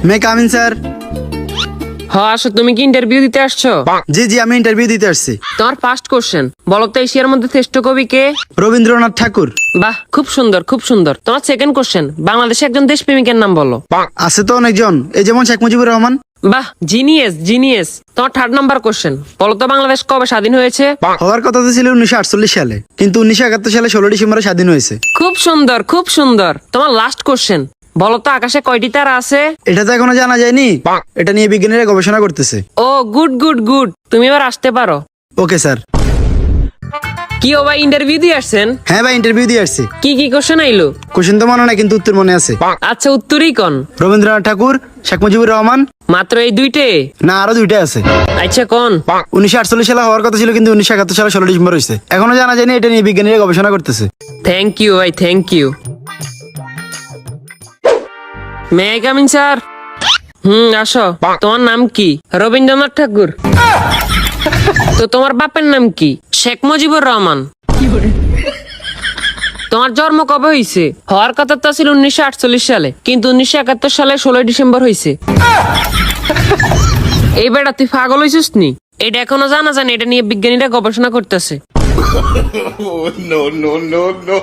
মে come in sir. হ্যাঁ আসো, তুমি কি ইন্টারভিউ দিতে আসছো? জি জি, আমি ইন্টারভিউ দিতে আসছি। তোমার ফার্স্ট কোশ্চেন, বলো তো এশিয়ার মধ্যে শ্রেষ্ঠ কবি কে? রবীন্দ্রনাথ ঠাকুর। বাহ, খুব সুন্দর খুব সুন্দর। তোমার সেকেন্ড কোশ্চেন, বাংলাদেশে একজন দেশপ্রেমিকের নাম বলো। আছে তো অনেকজন, এই যেমন শেখ মুজিবুর রহমান। বাহ, জিনিয়াস জিনিয়াস। তোমার থার্ড নাম্বার কোশ্চেন, বলো তো বাংলাদেশ কবে স্বাধীন হয়েছে? হওয়ার কথা তো ছিল 1948 সালে, কিন্তু 1971 সালে 16 ডিসেম্বরে স্বাধীন হয়েছে। খুব সুন্দর খুব সুন্দর। তোমার লাস্ট কোশ্চেন, বলো তো আকাশে কয়টি তারা আছে? এটা তো এখনো জানা যায়নি, এটা নিয়ে বিজ্ঞানীরা গবেষণা করতেছে। ও গুড গুড গুড, তুমি এবার আসতে পারো। Okay sir. কি ও ভাই, ইন্টারভিউ দিয়ে আসছেন? হ্যাঁ ভাই, ইন্টারভিউ দিয়ে আসছি। কি কি কোশ্চেন আইলো? কোশ্চেন তো মনে নাই, কিন্তু উত্তর মনে আছে। আচ্ছা, উত্তরই কোন? রবীন্দ্রনাথ ঠাকুর, শেখ মুজিবুর রহমান। মাত্র এই দুইটে? না, আরো দুইটা আছে। আচ্ছা কোন? 1948 সালে হওয়ার কথা ছিল, কিন্তু 1971 সালে 16 ডিসেম্বর হয়েছে। এখনো জানা যায়নি, এটা নিয়ে বিজ্ঞানীরা গবেষণা করতেছে। থ্যাংক ইউ ভাই, thank you. May I coming sir? আসো। তোমার নাম কি? রবীন্দ্রনাথ ঠাকুর। তো তোমার বাপের নাম কি? শেখ মুজিবুর রহমান। তোমার জন্ম কবে হয়েছে? হওয়ার কথা তো ছিল 1948 সালে, কিন্তু 1971 সালে 16 ডিসেম্বর হয়েছে। এই বেটা, তুই পাগল হয়েছিস নি? এটা এখনো জানা যায় না, এটা নিয়ে বিজ্ঞানীরা গবেষণা করতেছে। no, no, no, no.